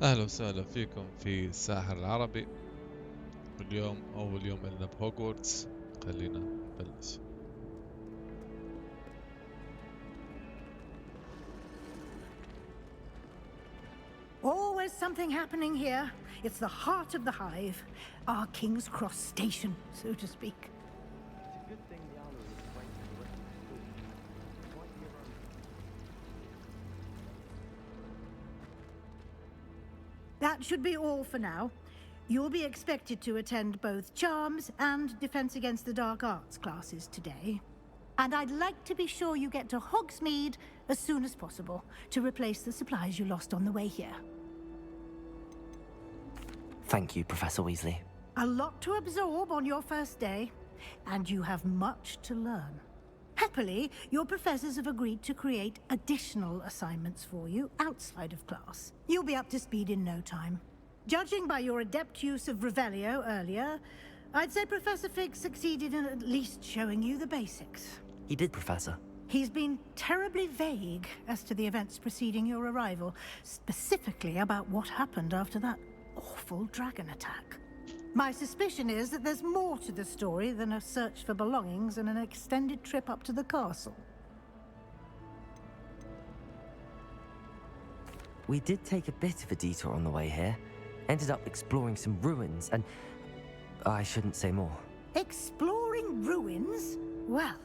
أهلا وسهلا فيكم في الساحر العربي. اليوم أول يوم لنا بهوجورتس. خلينا نبلش. Always something happening here. It's the heart of the hive. Our King's Cross station, so to speak. It's a good thing the owl is away from the rest of the school. It might be around. That should be all for now. You'll be expected to attend both Charms and Defense Against the Dark Arts classes today. And I'd like to be sure you get to Hogsmeade as soon as possible to replace the supplies you lost on the way here. Thank you, Professor Weasley. A lot to absorb on your first day, and you have much to learn. Happily, your professors have agreed to create additional assignments for you outside of class. You'll be up to speed in no time. Judging by your adept use of Revelio earlier, I'd say Professor Fig succeeded in at least showing you the basics. He did, Professor. He's been terribly vague as to the events preceding your arrival, specifically about what happened after that awful dragon attack. My suspicion is that there's more to the story than a search for belongings and an extended trip up to the castle. We did take a bit of a detour on the way here. Ended up exploring some ruins and... I shouldn't say more. Exploring ruins? Well,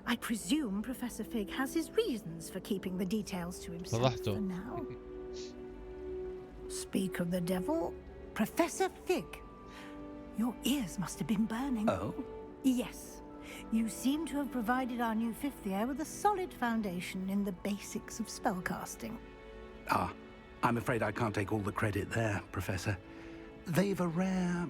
I presume Professor Fig has his reasons for keeping the details to himself for now. Speak of the devil, Professor Fig. Your ears must have been burning. Oh? Yes. You seem to have provided our new fifth year with a solid foundation in the basics of spellcasting. Ah, I'm afraid I can't take all the credit there, Professor. They've a rare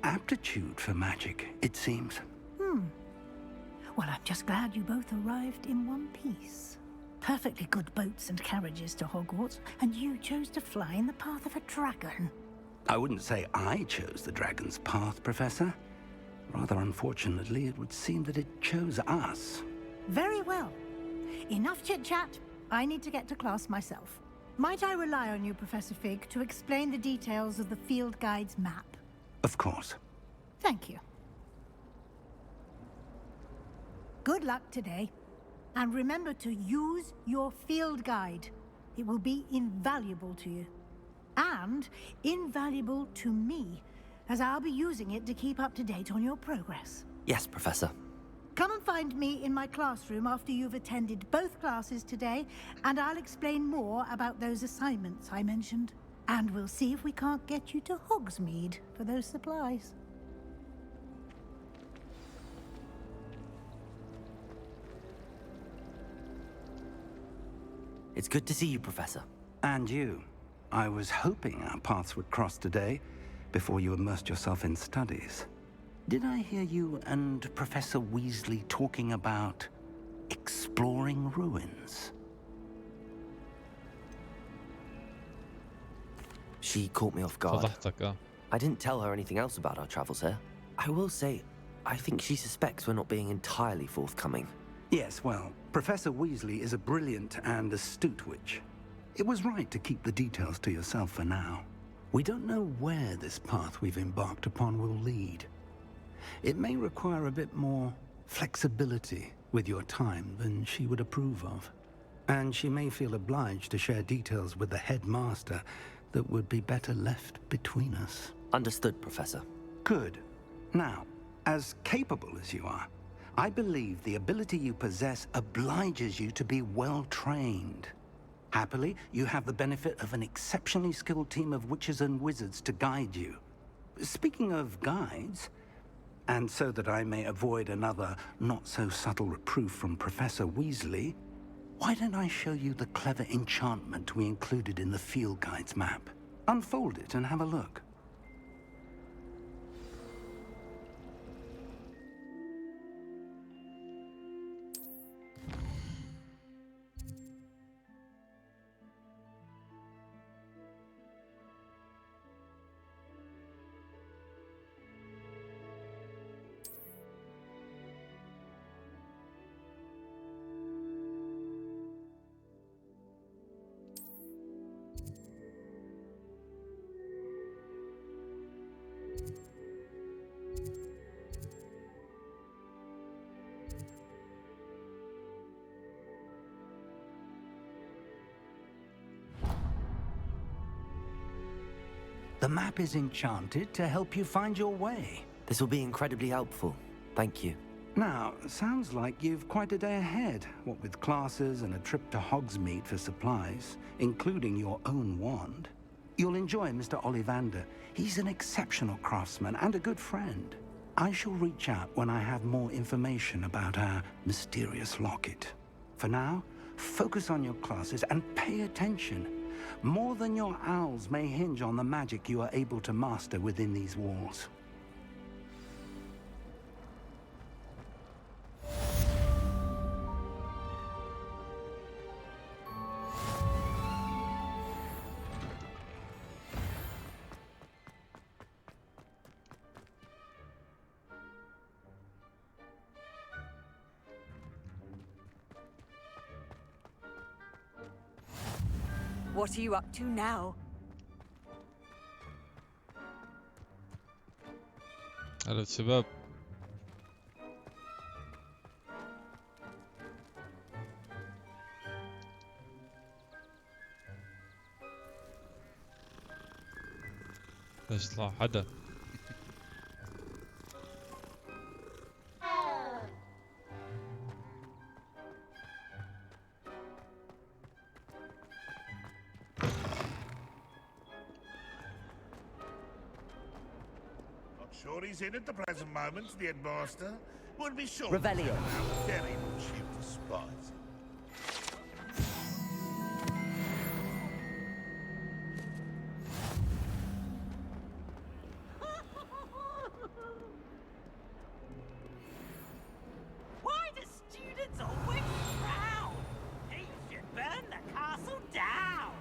aptitude for magic, it seems. Well, I'm just glad you both arrived in one piece. Perfectly good boats and carriages to Hogwarts, and you chose to fly in the path of a dragon. I wouldn't say I chose the dragon's path, Professor. Rather unfortunately, it would seem that it chose us. Very well. Enough chit-chat. I need to get to class myself. Might I rely on you, Professor Fig, to explain the details of the field guide's map? Of course. Thank you. Good luck today. And remember to use your field guide. It will be invaluable to you. And invaluable to me, as I'll be using it to keep up to date on your progress. Yes, Professor. Come and find me in my classroom after you've attended both classes today, and I'll explain more about those assignments I mentioned. And we'll see if we can't get you to Hogsmeade for those supplies. It's good to see you, Professor. And you. I was hoping our paths would cross today, before you immersed yourself in studies. Did I hear you and Professor Weasley talking about exploring ruins? She caught me off guard. فضحتك. I didn't tell her anything else about our travels here. I will say, I think she suspects we're not being entirely forthcoming. Yes, well, Professor Weasley is a brilliant and astute witch. It was right to keep the details to yourself for now. We don't know where this path we've embarked upon will lead. It may require a bit more flexibility with your time than she would approve of. And she may feel obliged to share details with the headmaster that would be better left between us. Understood, Professor. Good. Now, as capable as you are, I believe the ability you possess obliges you to be well trained. Happily, you have the benefit of an exceptionally skilled team of witches and wizards to guide you. Speaking of guides, and so that I may avoid another not-so-subtle reproof from Professor Weasley, why don't I show you the clever enchantment we included in the field guide's map? Unfold it and have a look. The map is enchanted to help you find your way. This will be incredibly helpful. Thank you. Now, sounds like you've quite a day ahead, what with classes and a trip to Hogsmeade for supplies, including your own wand. You'll enjoy Mr. Ollivander. He's an exceptional craftsman and a good friend. I shall reach out when I have more information about our mysterious locket. For now, focus on your classes and pay attention. More than your owls may hinge on the magic you are able to master within these walls. What are you up to now? هلا شباب. ليش طلع حدا؟ Sure he's in at the present moment, the headmaster. Would be sure. Revelio. Very much him for spies. Why do students always frown? He should burn the castle down.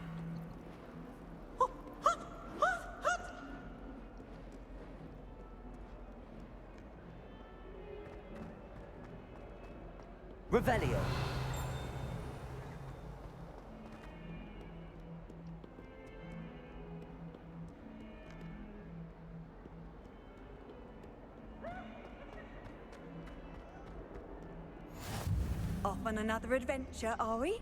Revelio. Off on another adventure, are we?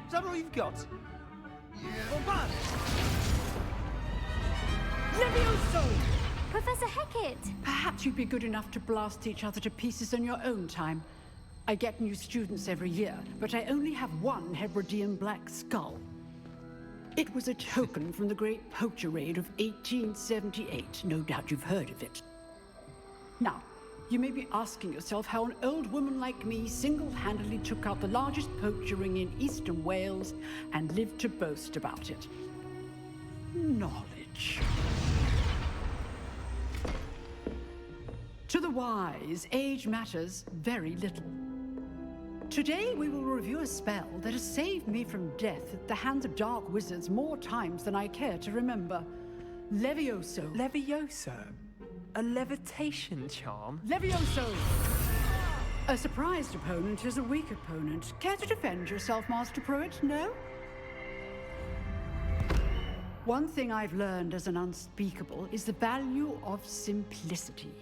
Is that all you've got? Levioso! Professor Hecat! Perhaps you'd be good enough to blast each other to pieces on your own time. I get new students every year, but I only have one Hebridean black skull. It was a token from the Great Poacher Raid of 1878. No doubt you've heard of it. Now, you may be asking yourself how an old woman like me single-handedly took out the largest poacher ring in eastern Wales and lived to boast about it. Knowledge. To the wise, age matters very little. Today we will review a spell that has saved me from death at the hands of dark wizards more times than I care to remember. Levioso. Levioso? A levitation charm? Levioso! A surprised opponent is a weak opponent. Care to defend yourself, Master Pruitt? No? One thing I've learned as an unspeakable is the value of simplicity,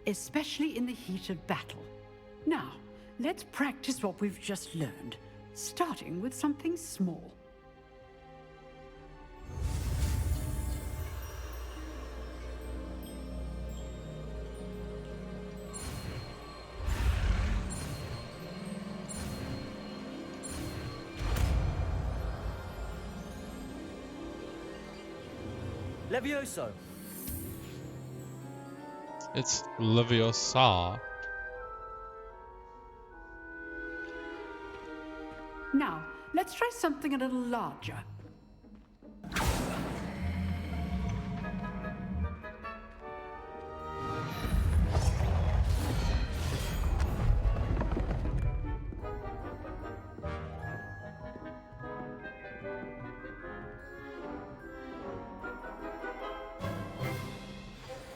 especially in the heat of battle. Now, let's practice what we've just learned, starting with something small. Levioso. It's Leviosa. Now, let's try something a little larger.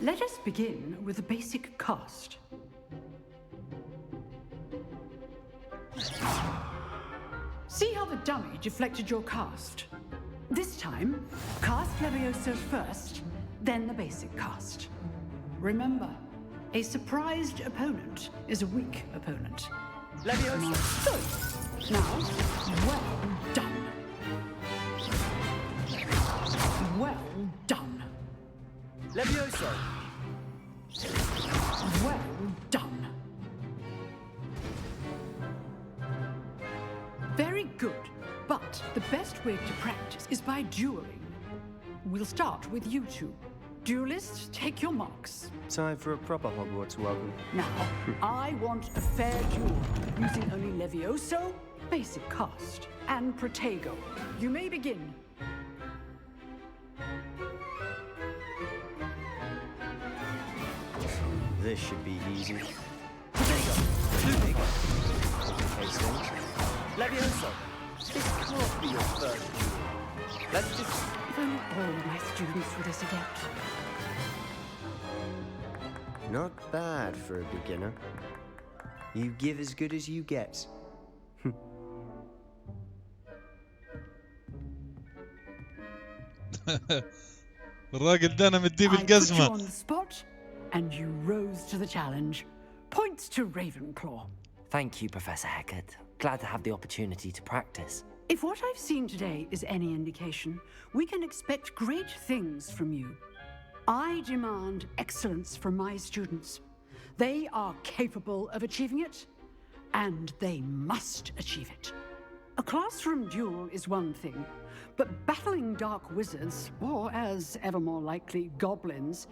Let us begin with a basic cast. See how the dummy deflected your cast? This time, cast Levioso first, then the basic cast. Remember, a surprised opponent is a weak opponent. Leviosa. So, now, well done. Well done. Leviosa. Well done. Very good, but the best way to practice is by dueling. We'll start with you two. Duelists, take your marks. Time for a proper Hogwarts welcome. Now, I want a fair duel, using only Levioso, basic cast, and Protego. You may begin. This should be easy. Leviosa. This can't be your first duel. Let's just... If only all my students were this adept. Not bad for a beginner. You give as good as you get. الراجل ده انا مديه I put you بالجزمة. on the spot, and you rose to the challenge. Points to Ravenclaw. Thank you, Professor Hecat. Glad to have the opportunity to practice. If what I've seen today is any indication, we can expect great things from you. I demand excellence from my students. They are capable of achieving it, and they must achieve it. A classroom duel is one thing, but battling dark wizards, or as ever more likely, goblins,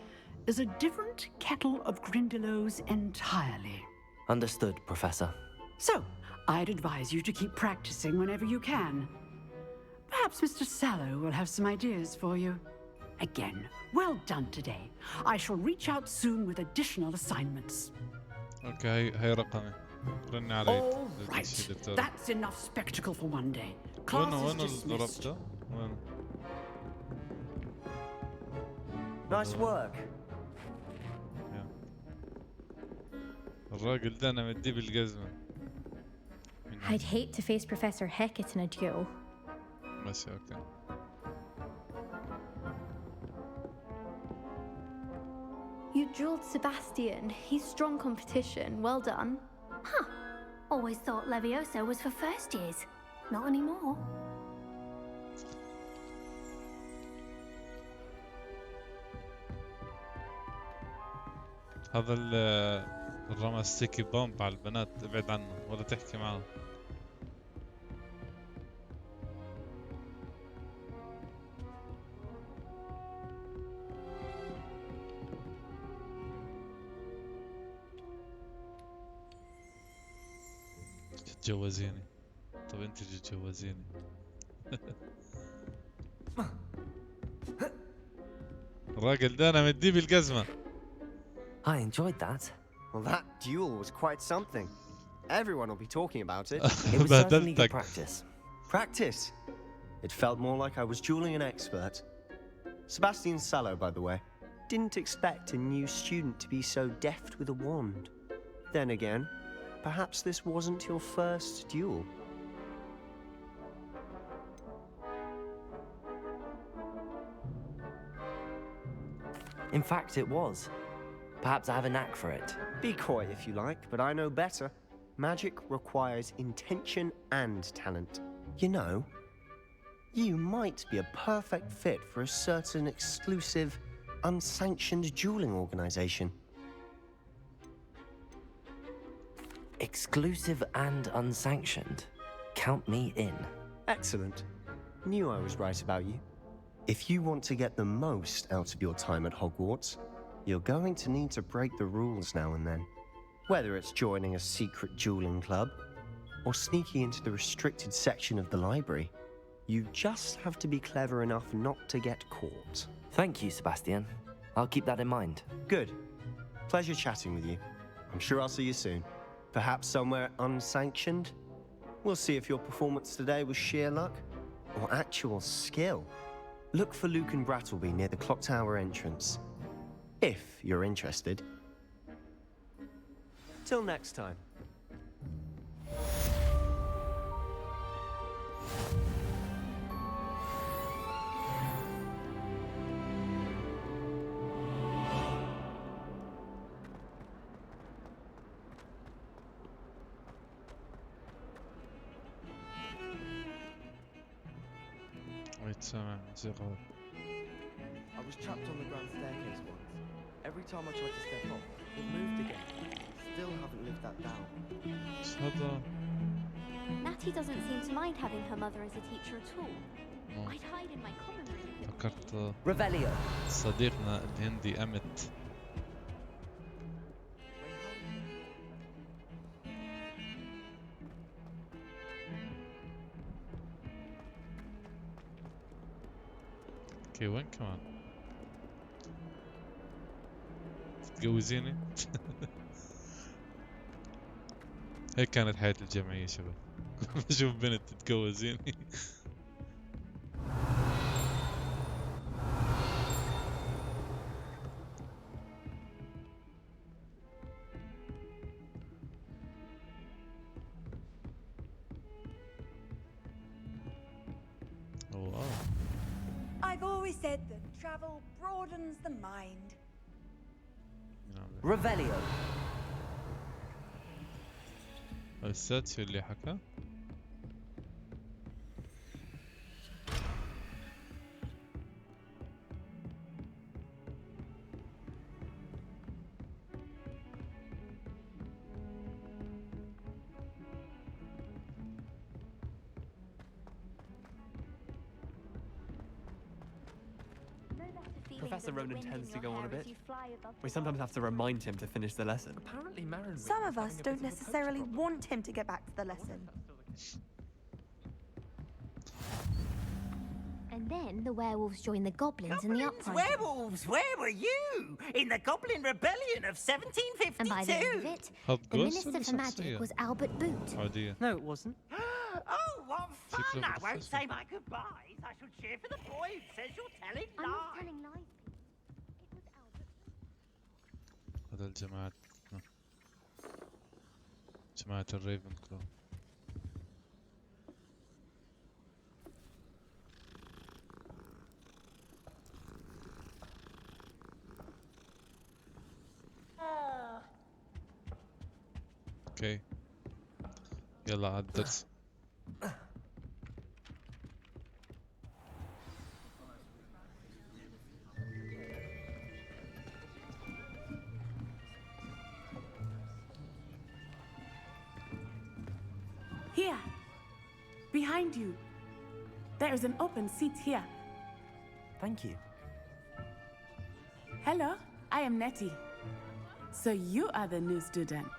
is a different kettle of Grindylows entirely. Understood, Professor. So, I'd advise you to keep practicing whenever you can. Perhaps Mr. Sallow will have some ideas for you. Again, well done today. I shall reach out soon with additional assignments. اوكي هي رقمي. رن علي. All right, that's enough spectacle for one day. Class وين is dismissed. ضربته؟ وين؟ Nice work. الراجل ده انا مديه بالجزمة. I'd hate to face Professor Hecat in a duel. ماشي اوكي. You dueled Sebastian. He's strong competition. Well done. Huh. Always thought Levioso was for first years. Not anymore. هذا الرمى ستيكي بومب على البنات ابعد عنه ولا تحكي معه. تتجوزيني. طب انت تتجوزيني. الراجل ده انا مديه بالجزمة. I enjoyed that. Well, that duel was quite something. Everyone will be talking about it. It was certainly good practice. Practice? It felt more like I was dueling an expert. Sebastian Sallow, by the way, didn't expect a new student to be so deft with a wand. Then again, perhaps this wasn't your first duel. In fact, it was. Perhaps I have a knack for it. Be coy if you like, but I know better. Magic requires intention and talent. You know, you might be a perfect fit for a certain exclusive, unsanctioned dueling organization. Exclusive and unsanctioned. Count me in. Excellent. Knew I was right about you. If you want to get the most out of your time at Hogwarts, you're going to need to break the rules now and then. Whether it's joining a secret dueling club or sneaking into the restricted section of the library, you just have to be clever enough not to get caught. Thank you, Sebastian. I'll keep that in mind. Good. Pleasure chatting with you. I'm sure I'll see you soon. Perhaps somewhere unsanctioned? We'll see if your performance today was sheer luck or actual skill. Look for Luke and Brattleby near the clock tower entrance. If you're interested. Till next time. سامع موسيقى. I was trapped on the grand staircase once. Every time I tried to step off, it moved again. Still haven't lived that down. ايش هذا؟ Natty doesn't seem to mind having her mother as a teacher at all. مو. I'd hide in my common room. فكرت Revelio. صديقنا الهندي أمت. اوكي وين كمان؟ تتجوزيني؟ هيك كانت حياة الجمعية شباب. بشوف بنت تتجوزيني. I've always said that travel broadens the mind. Revelio. السات شو اللي حكى؟ Professor Ronan tends to go on a bit. We sometimes have to remind him to finish the lesson. Apparently, some of us don't necessarily want him to get back to the lesson. And then the werewolves join the goblins in the uprising. Werewolves, where were you? In the Goblin Rebellion of 1752. And by the end of it, the Minister for Magic was Albert Boot. No, it wasn't. Oh, what fun! I won't say my goodbyes. I shall cheer for the boy who says you're telling I'm not lies. telling lies. It was Albert Boot. هذا الجماعة جماعة الريفن كلو. اوكي يلا على الدرس. Here, behind you. There is an open seat here. Thank you. Hello, I am Nettie. So you are the new student.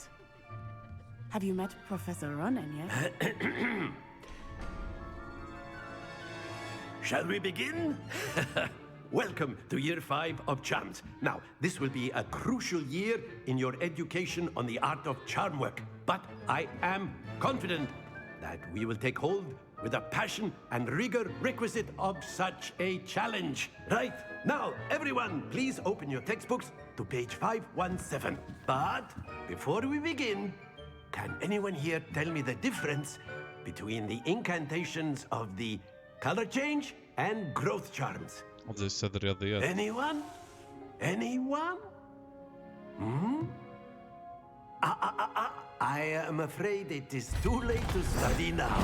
Have you met Professor Ronan yet? Shall we begin? Welcome to year 5 of charms. Now, this will be a crucial year in your education on the art of charm work. But I am confident that we will take hold with the passion and rigor requisite of such a challenge. Right, now, everyone, please open your textbooks to page 517. But before we begin, can anyone here tell me the difference between the incantations of the color change and growth charms? Anyone? Anyone? I am afraid it is too late to study now.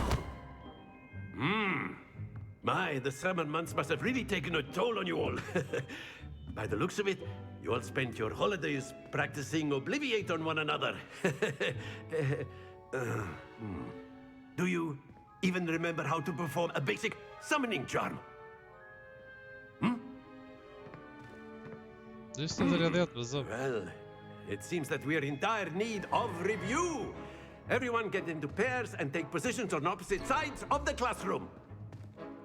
My, the summer months must have really taken a toll on you all. By the looks of it, you all spent your holidays practicing Obliviate on one another. Do you even remember how to perform a basic summoning charm? Well, it seems that we are in dire need of review. Everyone get into pairs and take positions on opposite sides of the classroom.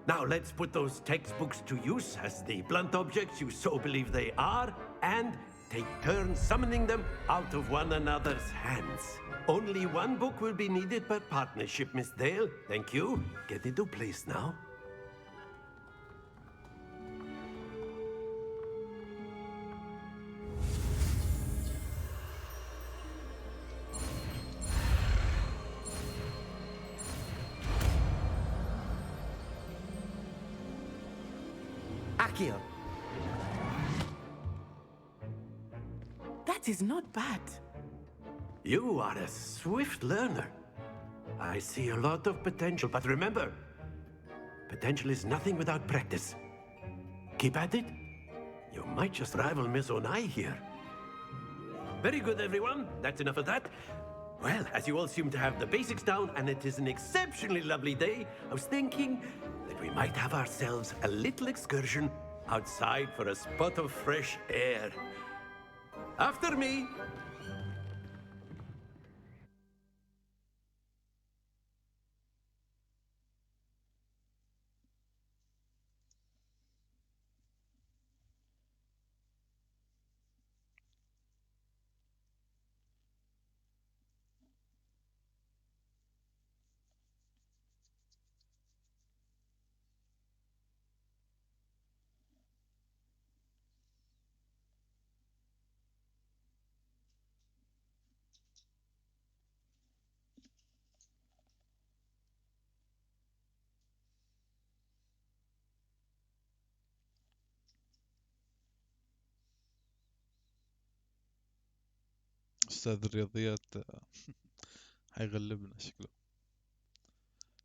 Now let's put those textbooks to use as the blunt objects you so believe they are, and take turns summoning them out of one another's hands. Only one book will be needed per partnership, Miss Dale. Thank you. Get into place now. Akio. That is not bad. You are a swift learner. I see a lot of potential, but remember, Potential is nothing without practice. Keep at it. You might just rival Miss Onai here. Very good, everyone. That's enough of that. Well, as you all seem to have the basics down, and it is an exceptionally lovely day, I was thinking that we might have ourselves a little excursion outside for a spot of fresh air. After me. أستاذ الرياضيات حيغلبنا شكله.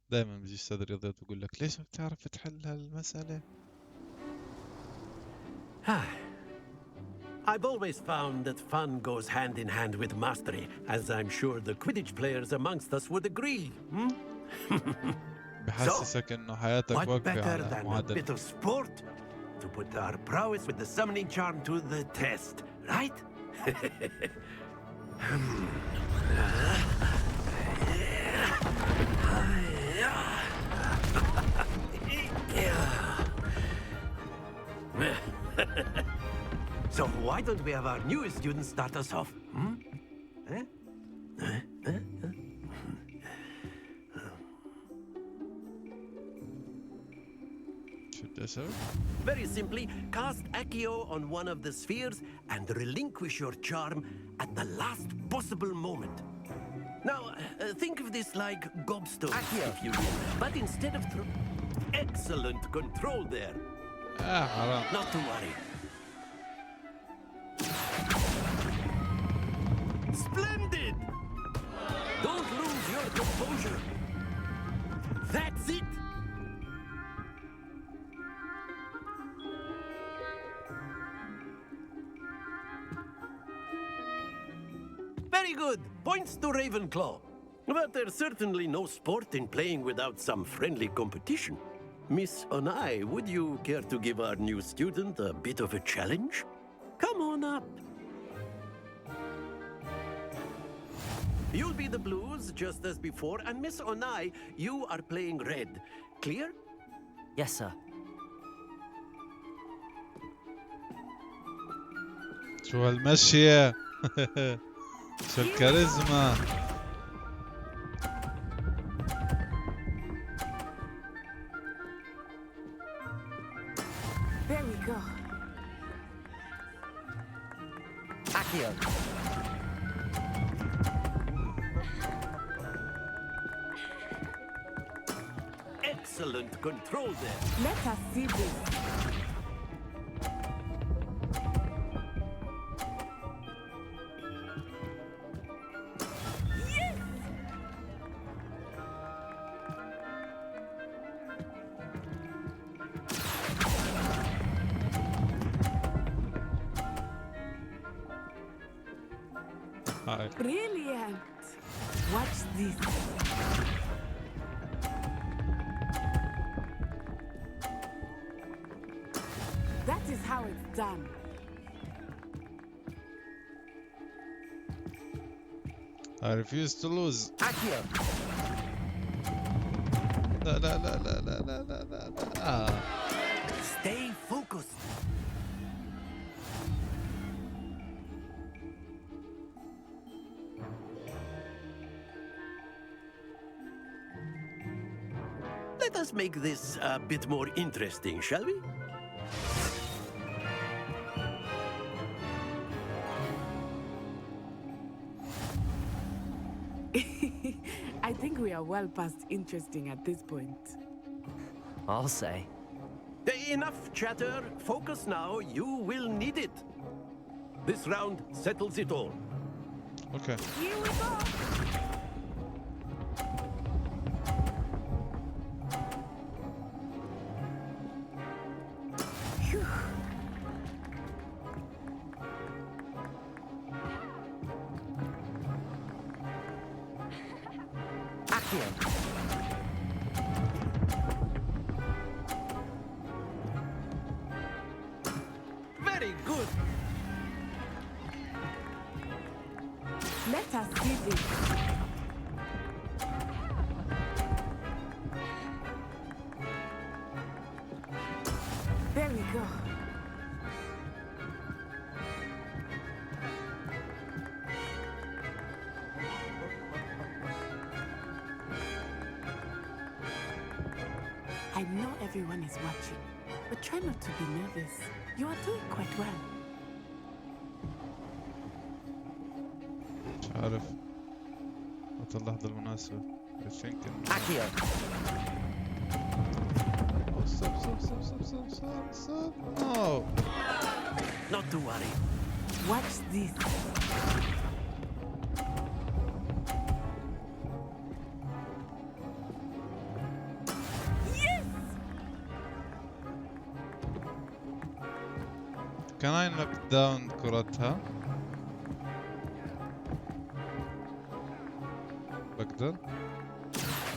دائما بيجي أستاذ الرياضيات ويقول لك ليش ما بتعرف تحل هالمسألة؟ I've always found that fun goes hand in hand with mastery, as I'm sure the Quidditch players amongst us would agree. بحسسك إنه حياتك What واقفة better على than a معادلة. bit of sport to put our prowess with the summoning charm to the test, right? So why don't we have our newest student start us off? Very simply, cast Accio on one of the spheres and relinquish your charm at the last possible moment. Now, think of this like gobstones, if you will, but instead of excellent control there. Not to worry. Splendid! Don't lose your composure. That's it! Very good. Points to Ravenclaw. But there's certainly no sport in playing without some friendly competition. Miss Onai, would you care to give our new student a bit of a challenge? Come on up. You'll be the blues, just as before, and Miss Onai, you are playing red. Clear? Yes, sir. شو هالمشية؟ شو الكاريزما؟ There we go. Accio. Excellent control there. Let us see this. Brilliant! Watch this. That is how it's done. I refuse to lose. Accio. لا لا لا لا لا لا لا لا. Stay focused. Let us make this a bit more interesting, shall we? I think we are well past interesting at this point. I'll say. Enough chatter. Focus now. You will need it. This round settles it all. Okay. Here we go. Accio. Very good. Let us see this. There we go. I know everyone is watching, but try not to be nervous. You are doing quite well. مش عارف متى اللحظة المناسبة. I think Accio. Oh, stop. No. Not to worry. Watch this. Yes! Can I knock down كرتها؟ بقدر؟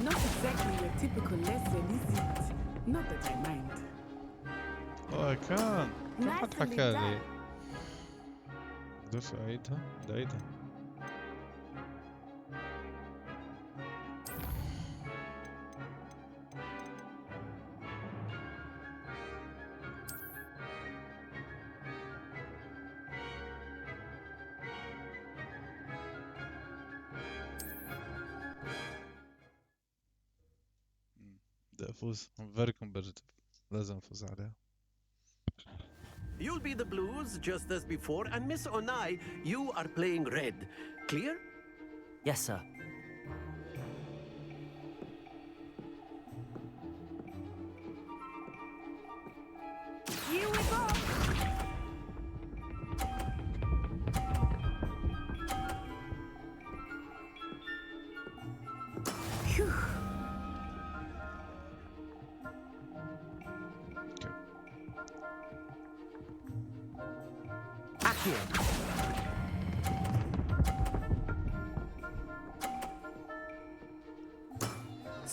Not exactly your typical lesson, is it? Not that I mind. Oh, I can. كم حد Nicely حكى لي؟ done. بدي أعيدها؟ بدي أعيدها. بدي أفوز. I'm very competitive. لازم أفوز عليها. You'll be the blues just as before, and Miss Onai, you are playing red. Clear? Yes, sir. Here we go! Phew. Accio.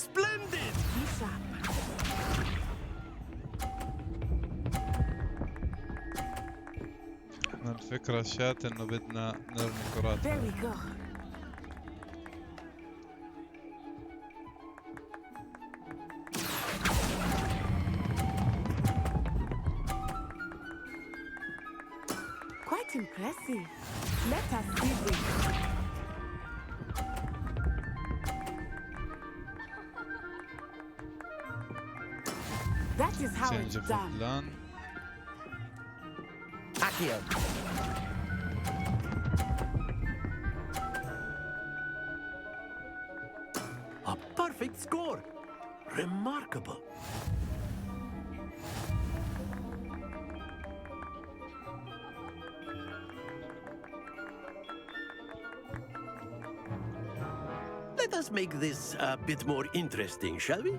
Splendid! Be sharp. احنا الفكرة شات انه بدنا نرمي كرات. There we go. Quite impressive. Let us see this. That is how Change it's of done. plan. Accio. A perfect score. Remarkable. Let us make this a bit more interesting, shall we?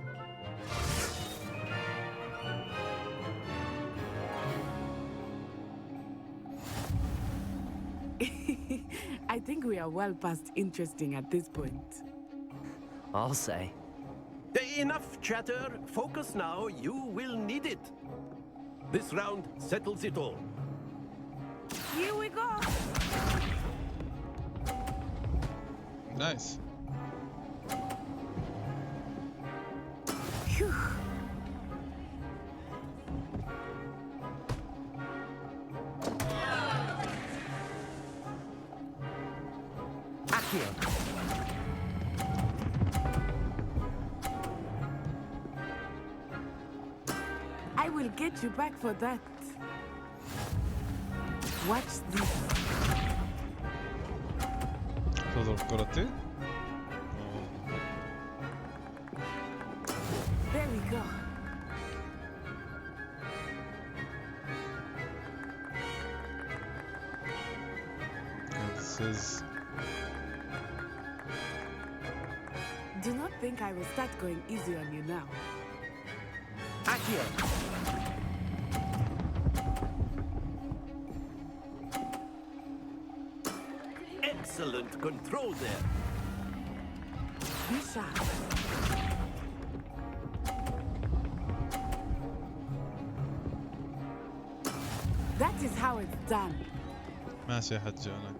I think we are well past interesting at this point. I'll say. Enough chatter. Focus now. You will need it. This round settles it all. Here we go! Nice. Phew. Accio. I will get you back for that. Watch this. تضرب كرتي. There we go. This is Do not think I will start going easy on you now. Accio. Excellent control there. Be sharp. That is how it's done. ماشي يا حجونك.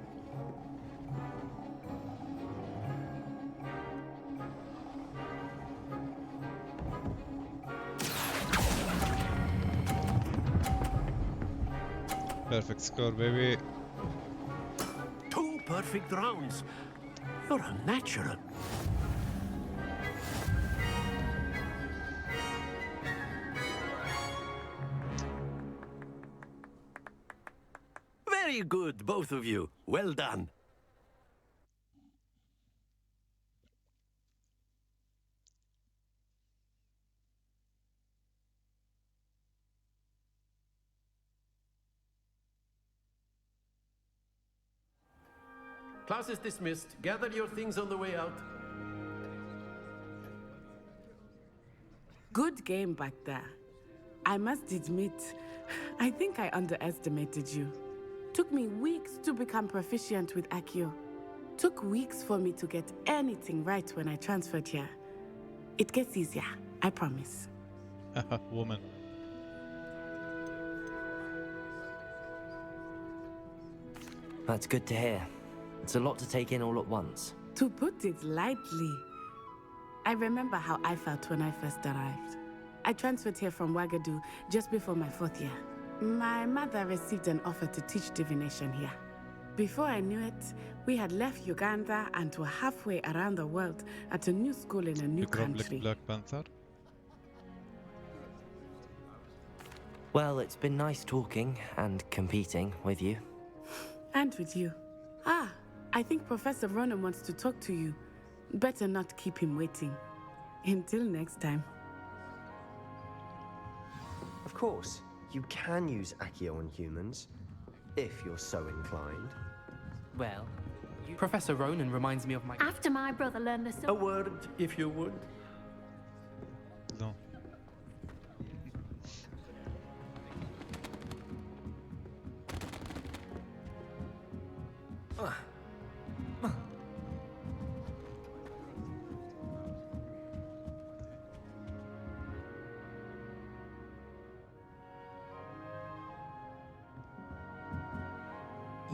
Perfect score, baby. 2 perfect rounds. You're a natural. Very good, both of you. Well done. Class is dismissed. Gather your things on the way out. Good game back there. I must admit, I think I underestimated you. Took me weeks to become proficient with Accio. Took weeks for me to get anything right when I transferred here. It gets easier, I promise. Woman. That's good to hear. It's a lot to take in all at once. To put it lightly, I remember how I felt when I first arrived. I transferred here from Ouagadougou just before my 4th year. My mother received an offer to teach divination here. Before I knew it, we had left Uganda and were halfway around the world at a new school in a new country. Black Panther. Well, it's been nice talking and competing with you. And with you. Ah, I think Professor Ronan wants to talk to you. Better not keep him waiting. Until next time. Of course, you can use Accio on humans, if you're so inclined. Well, Professor Ronan reminds me of my... After my brother learned the... A word, if you would. No.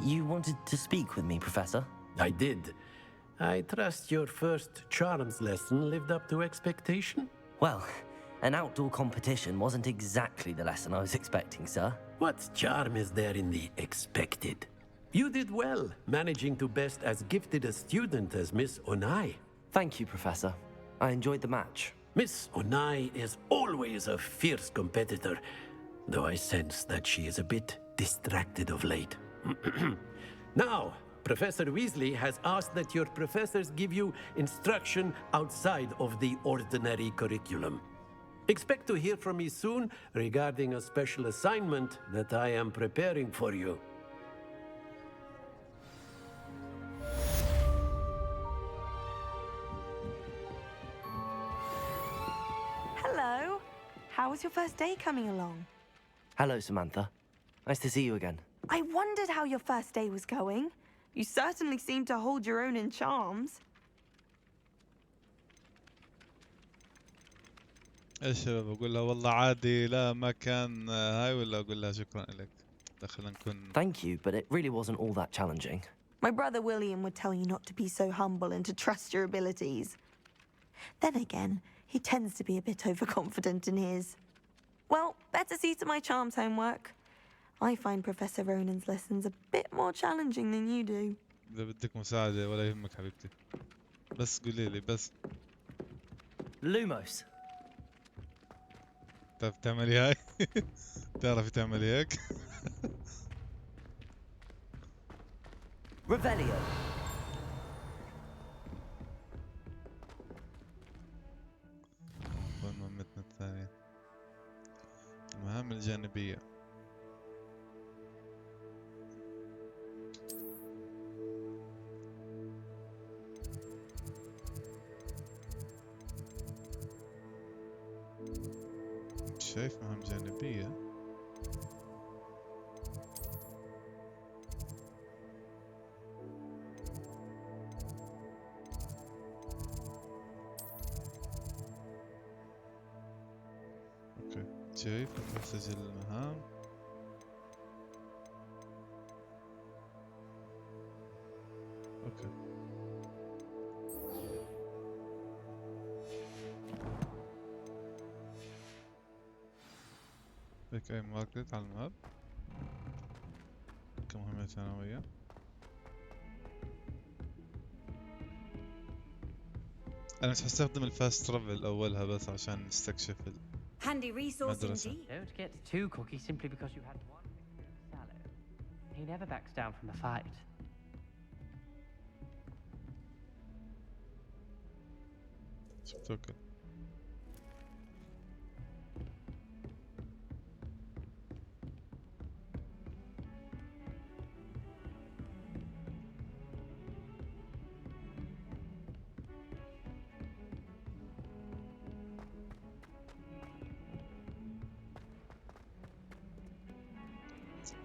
You wanted to speak with me, Professor? I did. I trust your first charms lesson lived up to expectation? Well, an outdoor competition wasn't exactly the lesson I was expecting, sir. What charm is there in the expected? You did well, managing to best as gifted a student as Miss Onai. Thank you, Professor. I enjoyed the match. Miss Onai is always a fierce competitor, though I sense that she is a bit distracted of late. Now, Professor Weasley has asked that your professors give you instruction outside of the ordinary curriculum. Expect to hear from me soon regarding a special assignment that I am preparing for you. Hello. How was your first day coming along? Hello, Samantha. Nice to see you again. I wondered how your first day was going. You certainly seem to hold your own in charms. ايش بقول لها والله عادي لا ما كان هاي ولا اقول لها شكرا لك. خلينا نكون. Thank you, but it really wasn't all that challenging. My brother William would tell you not to be so humble and to trust your abilities. Then again, he tends to be a bit overconfident in his. Well, better see to my charms homework. I find Professor Ronan's lessons a bit more challenging than you do. إذا بدك مساعدة ولا يهمك حبيبتي. بس قولي لي بس. Lumos. بتعرفي تعملي هاي؟ بتعرفي تعملي هيك؟ Revelio. مهمتنا الثانية. المهام الجانبية. شايف مهام جانبية. اوكي فنسجل المهام. اوكي بيك اي ماركت على الماب كمهمة ثانوية. انا مش هستخدم الفاست ترافل اولها بس عشان نستكشف Handy resource المدرسة. indeed. Don't get too cocky simply because you had one salad. He never backs down from a fight. اوكي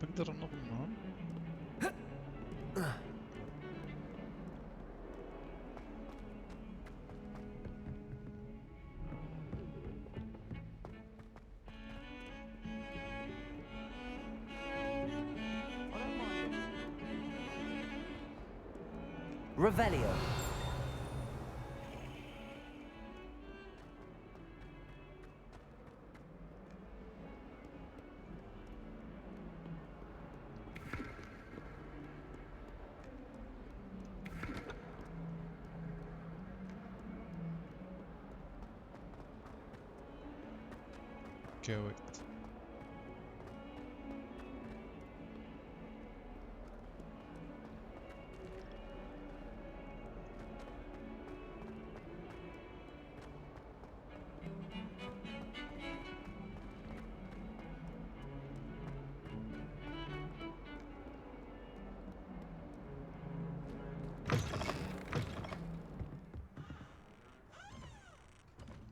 بقدر انظم المهام. Revelio. اوكي ويت.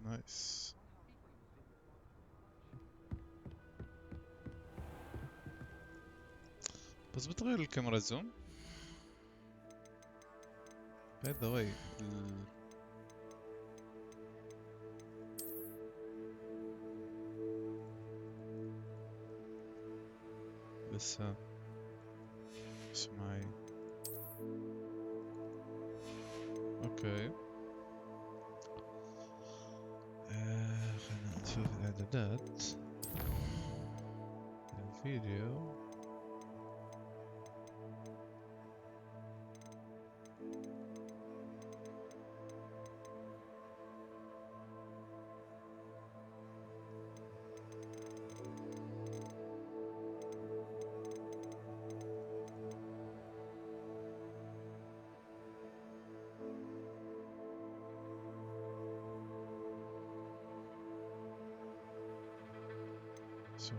نايس. بس بتغير الكاميرا زوم. by the way لسه ايش معي. اوكي خلينا نشوف الاعدادات الفيديو. So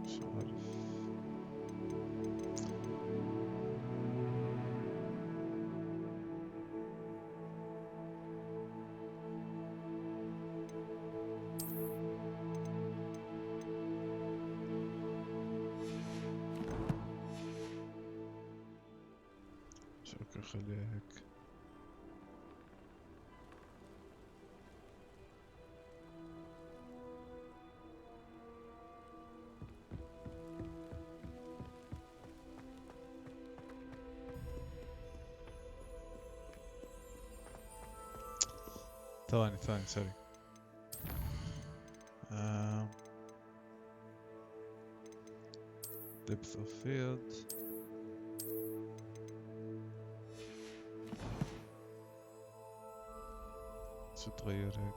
مش عارف. اوكي خليها هيك. ثواني سوري. depth of field. شو تغير هيك.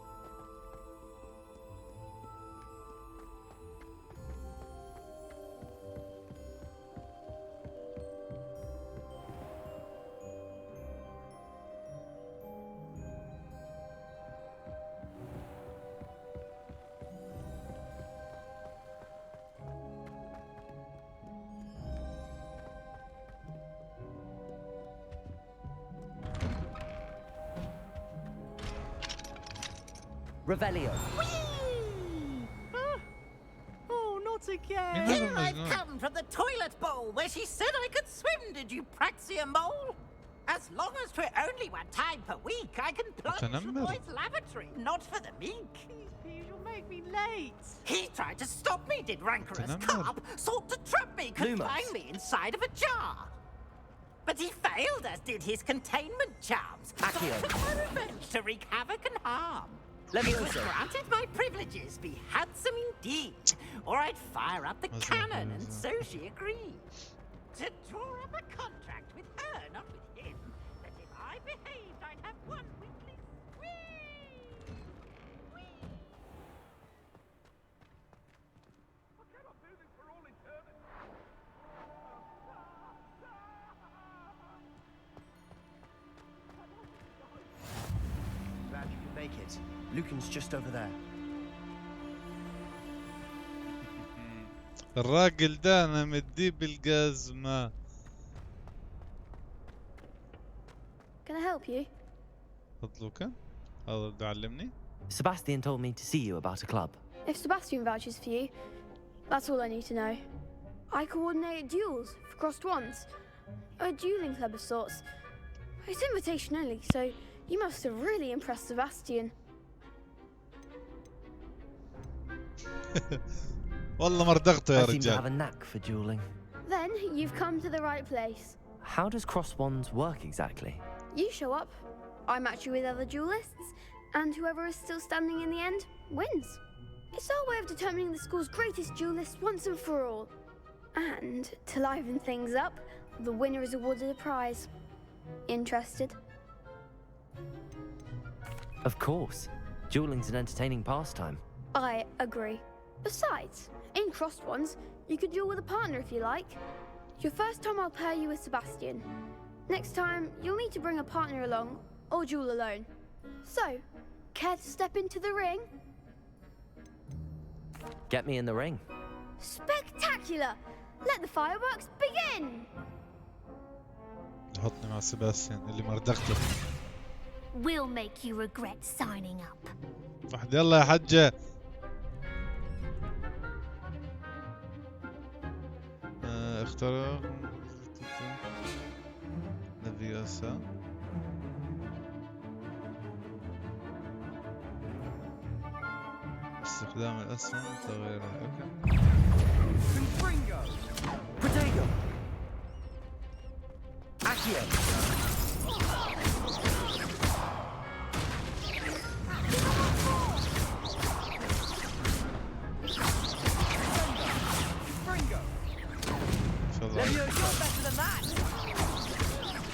Revelio. Oh, not again. Here I've come from the toilet bowl where she said I could swim, did you praxia mole? As long as for only one time per week, I can plunge the boy's lavatory, not for the meek. You'll make me late. He tried to stop me, did rancorous carp, sought to trap me, confine me inside of a jar. But he failed, as did his containment charms. For revenge to wreak havoc and harm. He was granted my privileges, be handsome indeed, or I'd fire up the cannon, and so she agreed. To draw up a contract with her, not with him, that if I behaved, I'd have one weekly Glad you could make it. Lucan's just over there. الراجل ده انا مديه بالجزمة. Can I help you? فضلك هذا بده يعلمني. Sebastian told me to see you about a club. If Sebastian vouches for you, that's all I need to know. I coordinate duels for crossed ones. A dueling club of sorts. It's invitation only, so you must have really impressed Sebastian. والله مرضغته يا I seem to have a رجال. knack for dueling. Then you've come to the right place. How does cross wands work exactly? You show up, I match you with other duelists, and whoever is still standing in the end wins. It's our way of determining the school's greatest duelist once and for all. And to liven things up, the winner is awarded a prize. Interested? Of course. Dueling's an entertaining pastime. I agree. Besides, in crossed ones, you could duel with a partner if you like. Your first time I'll pair you with Sebastian. Next time, you'll need to bring a partner along, or duel alone. So, care to step into the ring? Get me in the ring. Spectacular! Let the fireworks begin! حطني مع سيباستيان اللي مرضغته. We'll make you regret signing up. واحد يلا يا حجة. اخترق ليجيسي. استخدام الأسهم تغييرها. Protego. Accio. Levioso better than that.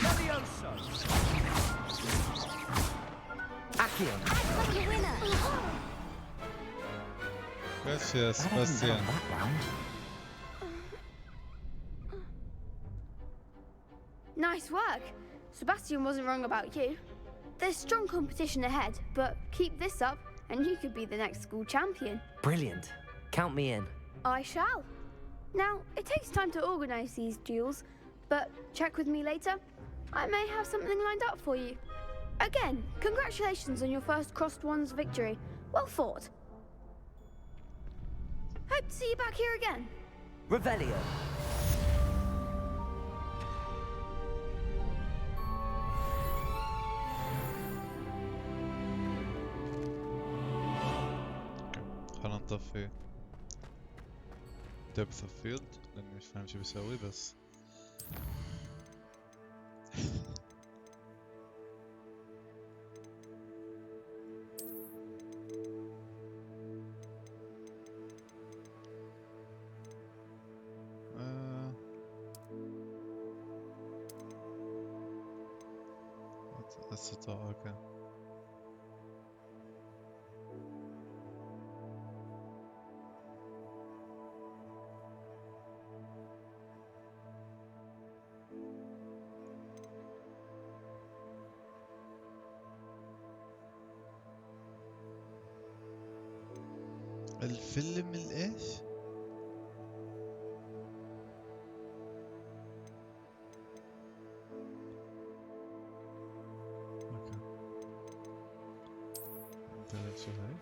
Levioso. Accio. I'm the winner. بس يا سباستيان. Nice work. Sebastian wasn't wrong about you. There's strong competition ahead, but keep this up and you could be the next school champion. Brilliant. Count me in. I shall. Now, it takes time to organise these duels, but check with me later. I may have something lined up for you. Again, congratulations on your first crossed ones victory. Well fought. Hope to see you back here again. Revelio. خلنا نطفي depth of field لاني مش فاهم شو بيسوي بس. استطاع اوكي. الفيلم الايش؟ اوكي. شو هاي؟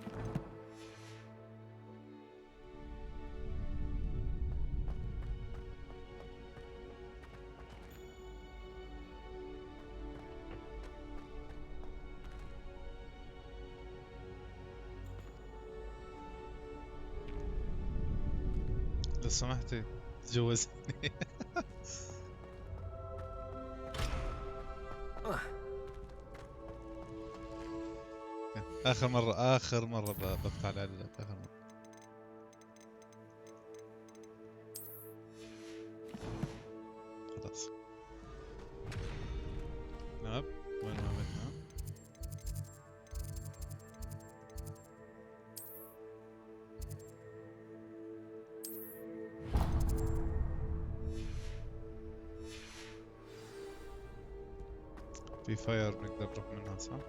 لو سمحتي تجوزني. آخر مرة بفتح العلة آخر مرة. خلاص. نعم وين ما عملنا؟ في فاير بنقدر نروح منها صح؟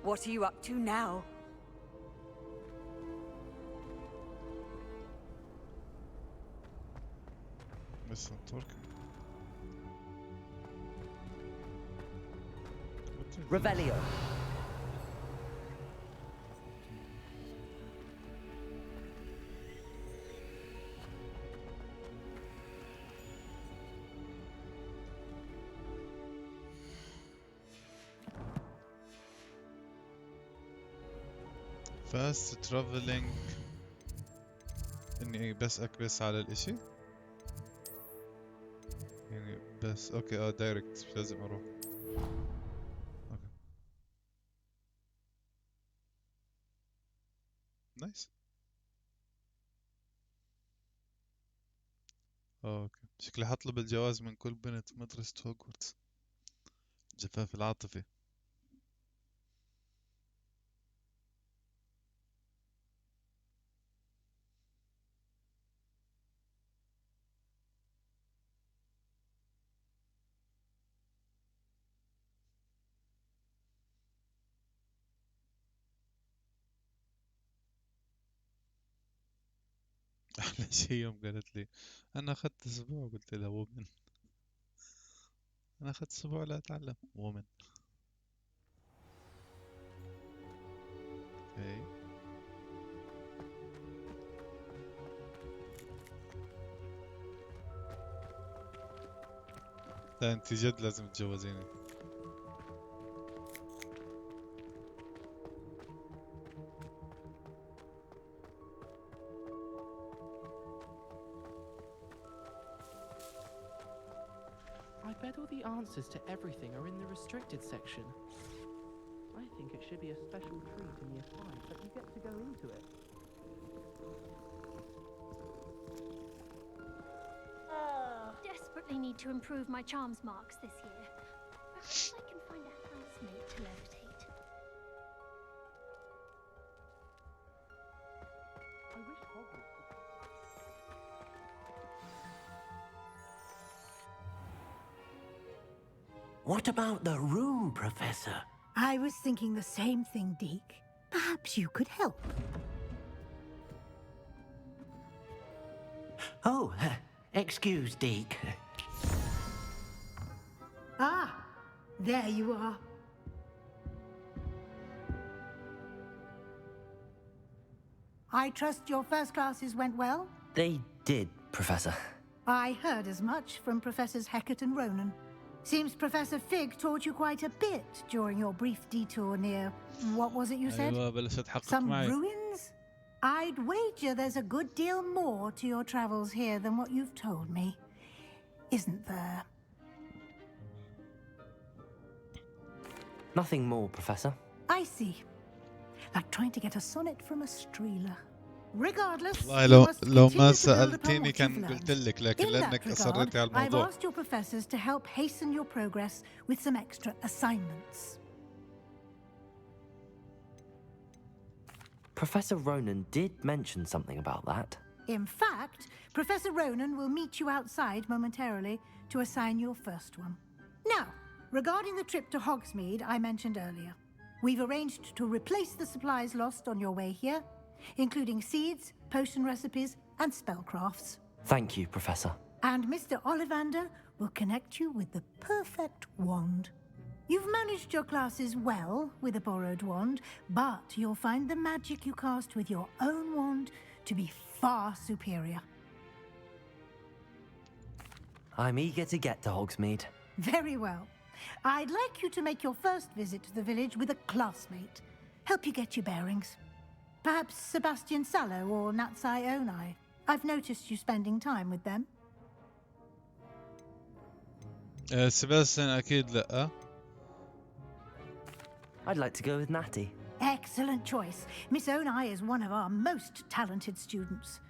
What are you up to now? بس نتورك. Revelio. فاست ترافلينج اني بس اكبس على الاشي يعني بس اوكي دايركت مش لازم اروح. اوكي نايس. اوكي شكلي حطلب الجواز من كل بنت مدرسة هوجورتس. الجفاف العاطفي. أحلى شي يوم قالت لي أنا أخذت أسبوع، قلت لها وومن. أنا أخذت أسبوع لا أتعلم وومن. أوكي لا أنت جد لازم تتجوزيني. I bet all the answers to everything are in the restricted section. I think it should be a special treat in year 5 that you get to go into it. Desperately need to improve my charms marks this year. Perhaps I can find a housemate to levitate. I wish Hogwarts would... What about the room, Professor? I was thinking the same thing, Deke. Perhaps you could help. Oh, excuse, Deke. Ah, there you are. I trust your first classes went well? They did, Professor. I heard as much from Professors Hecat and Ronan. Seems Professor Fig taught you quite a bit during your brief detour near... what was it you said? Some ruins? I'd wager there's a good deal more to your travels here than what you've told me. Isn't there? Nothing more, Professor. I see. Like trying to get a sonnet from a streeler. Regardless, والله لو ما سألتيني كان قلت لك، لكن لأنك أصريتي على الموضوع. I've asked your professors to help hasten your progress with some extra assignments. Professor Ronan did mention something about that. In fact, Professor Ronan will meet you outside momentarily to assign your first one. Now, regarding the trip to Hogsmeade I mentioned earlier, we've arranged to replace the supplies lost on your way here, including seeds, potion recipes, and spellcrafts. Thank you, Professor. And Mr. Ollivander will connect you with the perfect wand. You've managed your classes well with a borrowed wand, but you'll find the magic you cast with your own wand to be far superior. I'm eager to get to Hogsmeade. Very well. I'd like you to make your first visit to the village with a classmate. Help you get your bearings. Perhaps Sebastian Sallow or Natsai Onai. I've noticed you spending time with them. سباستيان أكيد لأ. I'd like to go with Natty. Excellent choice. Miss Onai is one of our most talented students.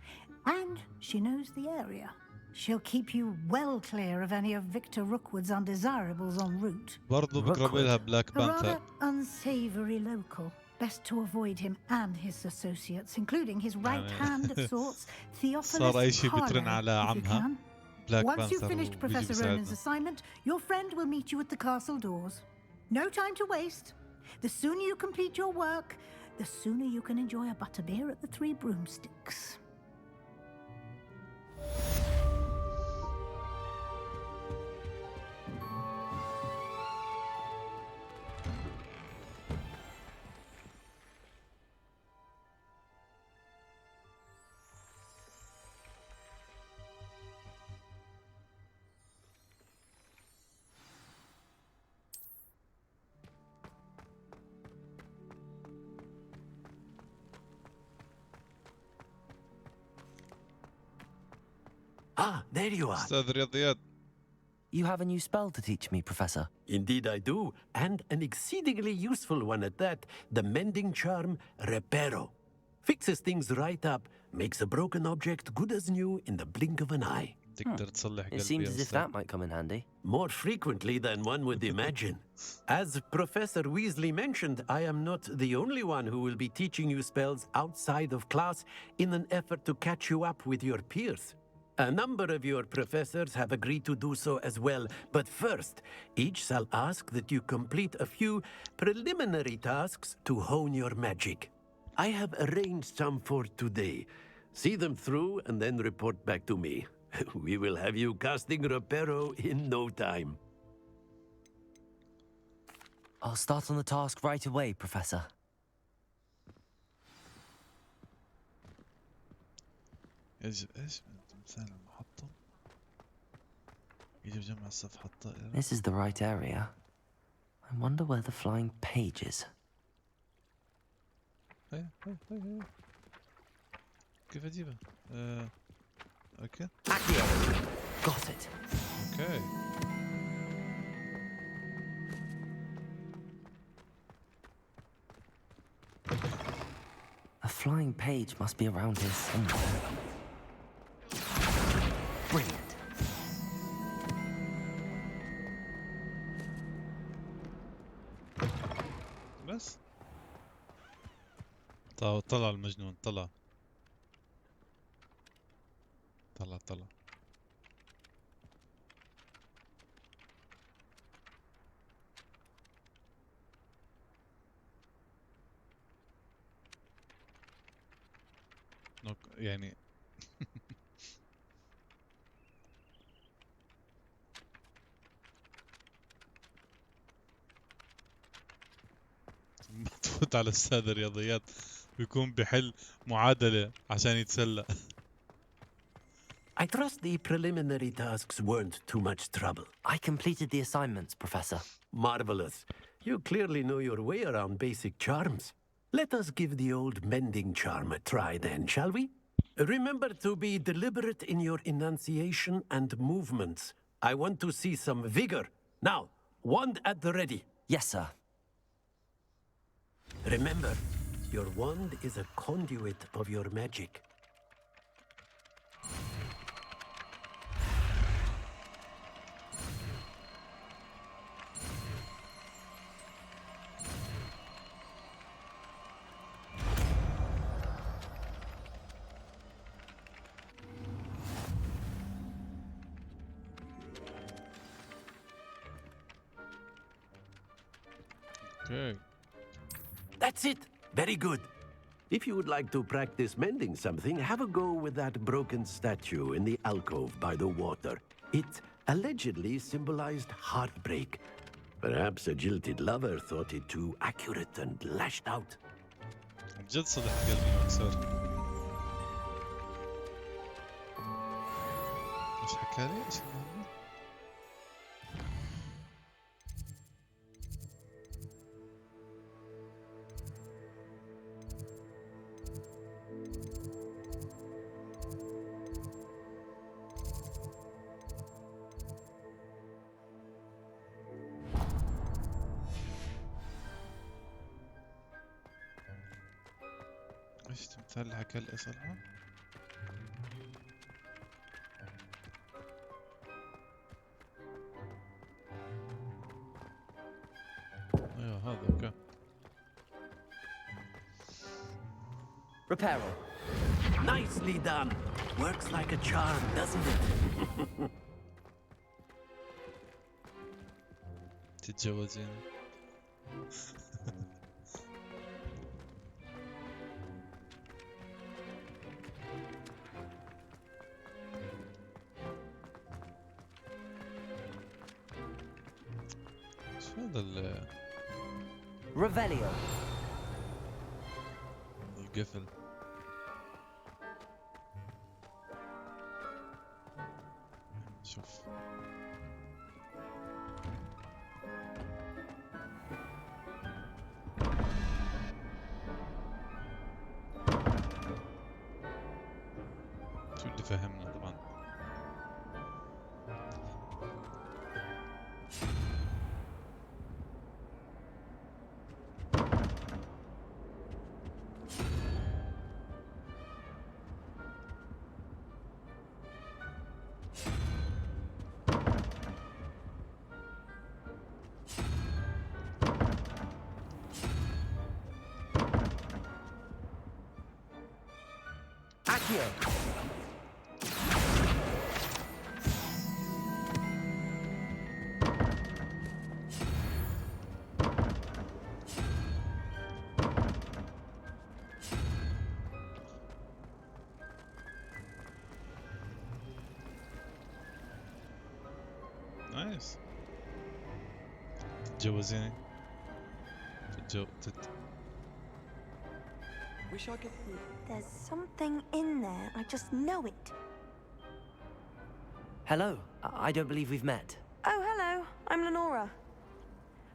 And she knows the area. She'll keep you well clear of any of Victor Rookwood's undesirables en route. برضو بقرب لها بلاك A بانثر. rather unsavory local. Best to avoid him and his associates, including his right hand of sorts, صار أي Theophilus شيء بترن على Harlow, if you عمها. can. بلاك Once you've بانثر finished وبيجي Professor Ronan's بيساعدنا. assignment, your friend will meet you at the castle doors. No time to waste. The sooner you complete your work, the sooner you can enjoy a butterbeer at the Three Broomsticks. Ah, there you are. أستاذ رياضيات. You have a new spell to teach me, Professor. Indeed I do, and an exceedingly useful one at that. The mending charm, Reparo. Fixes things right up, makes a broken object good as new in the blink of an eye. تقدر تصلح It قلبي seems يا as if أستاذ. that might come in handy. More frequently than one would imagine. As Professor Weasley mentioned, I am not the only one who will be teaching you spells outside of class in an effort to catch you up with your peers. A number of your professors have agreed to do so as well, but first, each shall ask that you complete a few preliminary tasks to hone your magic. I have arranged some for today. See them through and then report back to me. We will have you casting Reparo in no time. I'll start on the task right away, Professor. ايش تمثال المحطة. يجي بجمع الصفحة الطائرة. This is the right area. I wonder where the flying page is. هيا. كيف أجيبها؟ اوكي. Got it. اوكي. A flying page must be around here somewhere. Brilliant. بس. طلع المجنون طلع. يعني ما تفوت على استاذ الرياضيات ويكون بحل معادلة عشان يتسلى. I trust the preliminary tasks weren't too much trouble. I completed the assignments, Professor. Marvelous. You clearly know your way around basic charms. Let us give the old mending charm a try then, shall we? Remember to be deliberate in your enunciation and movements. I want to see some vigor. Now, wand at the ready. Yes, sir. Remember, your wand is a conduit of your magic. Okay. That's it. Very good. If you would like to practice mending something, have a go with that broken statue in the alcove by the water. It allegedly symbolized heartbreak. Perhaps a jilted lover thought it too accurate and lashed out. بجد صدق قلبي مكسور. ايش حكى لي؟ ايش المهم؟ ايش تمثال اللي حكى لي اصلا؟ ايوه هذا اوكي. Reparo. Nicely done. Works like a charm, doesn't it? تتجوزين. هذا Revelio. القفل. شوف. شو اللي فهمنا طبعا. نايس. تتجوزيني. Wish I could. There's something in there. I just know it. Hello. I don't believe we've met. Oh, hello. I'm Lenora.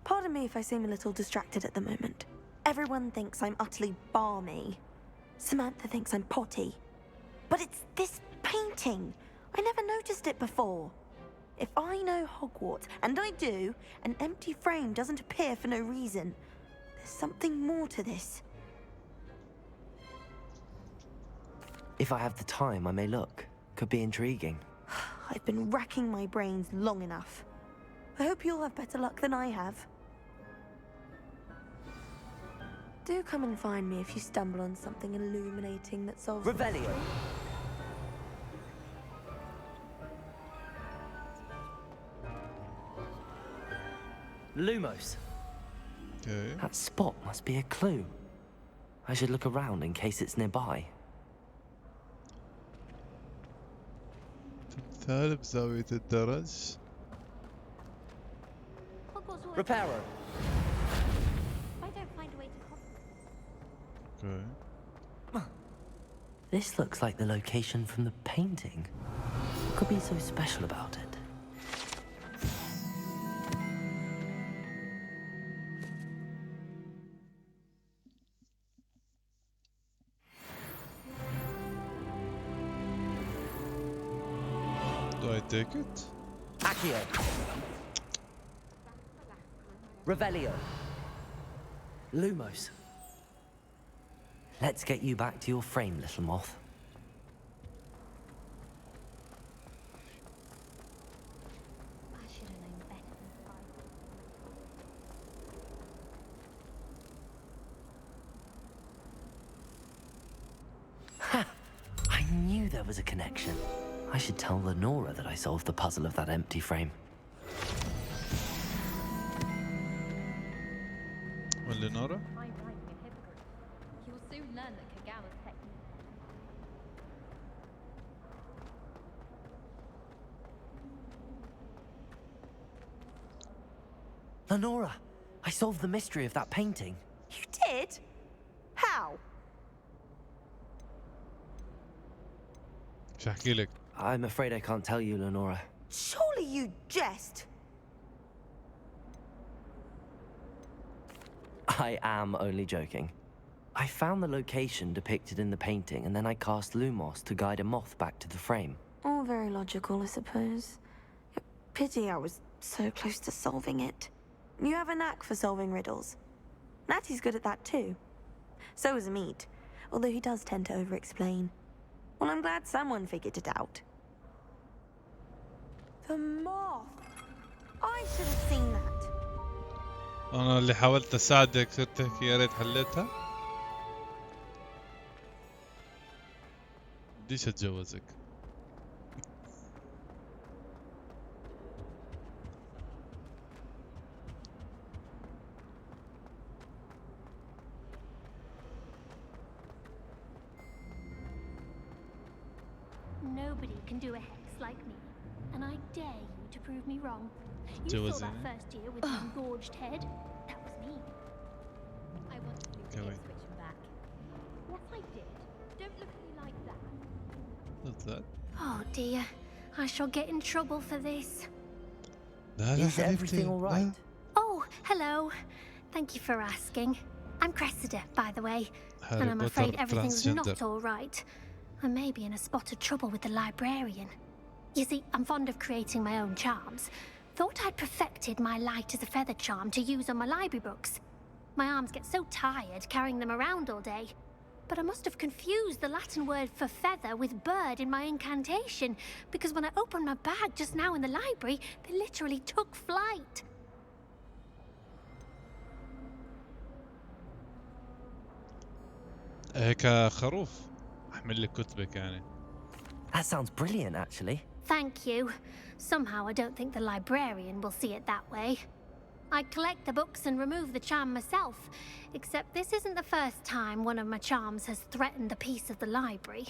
Pardon me if I seem a little distracted at the moment. Everyone thinks I'm utterly balmy. Samantha thinks I'm potty. But it's this painting. I never noticed it before. If I know Hogwarts, and I do, an empty frame doesn't appear for no reason. There's something more to this. If I have the time, I may look. Could be intriguing. I've been racking my brains long enough. I hope you'll have better luck than I have. Do come and find me if you stumble on something illuminating that solves... Revelio. Lumos. Okay. That spot must be a clue. I should look around in case it's nearby. تمثال بزاوية الدرج. Reparo. I don't find a way to Okay. This looks like the location from the painting. What could be so special about it? Do I take it? Accio. Revelio. Lumos. Let's get you back to your frame, little moth. I should have known better than Ha! I knew there was a connection. I should tell Lenora that I solved the puzzle of that empty frame. Lenora? soon learn that Kagama's technique. Lenora, I solved the mystery of that painting. You did? How? مش هحكي لك. I'm afraid I can't tell you, Lenora. Surely you jest. I am only joking. I found the location depicted in the painting, and then I cast Lumos to guide a moth back to the frame. All very logical, I suppose. Pity I was so close to solving it. You have a knack for solving riddles. Natty's good at that too. So is Amit, although he does tend to over-explain. Well, I'm glad someone figured it out. The moth! I should have seen that. انا اللي حاولت اساعدك صرت تحكي يا ريت حليتها. بديش اتجوزك. Nobody can do a hex like me, and I dare you to prove me wrong. You saw that first year with the engorged head? That was me. I want to leave the switch back. Yes, I did. Don't look at me like that. What's that? Oh dear, I shall get in trouble for this. Is everything all right? Oh, hello. Thank you for asking. I'm Cressida, by the way, and I'm afraid everything's not all right. I may be in a spot of trouble with the librarian. You see, I'm fond of creating my own charms. Thought I'd perfected my light as a feather charm to use on my library books. My arms get so tired carrying them around all day. But I must have confused the Latin word for feather with bird in my incantation, because when I opened my bag just now in the library, they literally took flight. هيك خروف احمل لك كتبك يعني. That sounds brilliant, actually. Thank you. Somehow I don't think the librarian will see it that way. I collect the books and remove the charm myself, except this isn't the first time one of my charms has threatened the peace of the library.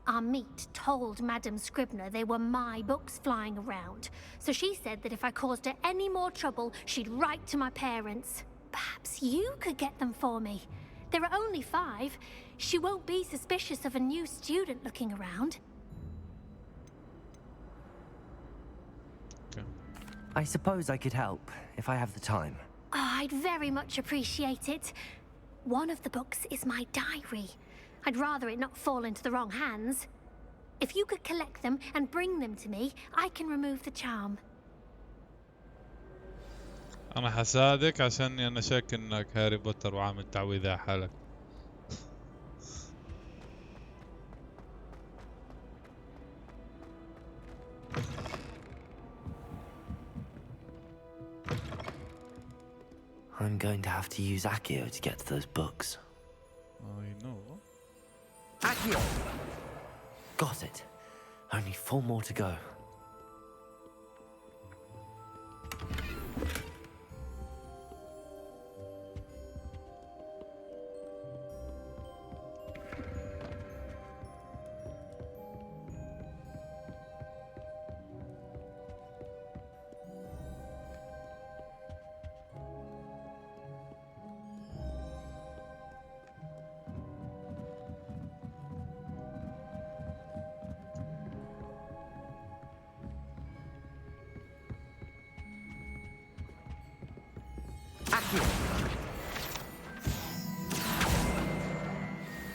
Amit told Madame Scribner they were my books flying around, so she said that if I caused her any more trouble, she'd write to my parents. Perhaps you could get them for me. There are only 5. She won't be suspicious of a new student looking around. I suppose I could help, if I have the time. Oh, I'd very much appreciate it. One of the books is my diary. I'd rather it not fall into the wrong hands. If you could collect them and bring them to me, I can remove the charm. انا حساعدك عشان انا شاك انك هاري بوتر وعامل تعويذة حالك. I'm going to have to use Accio to get to those books. I know. Accio! Got it. Only 4 more to go.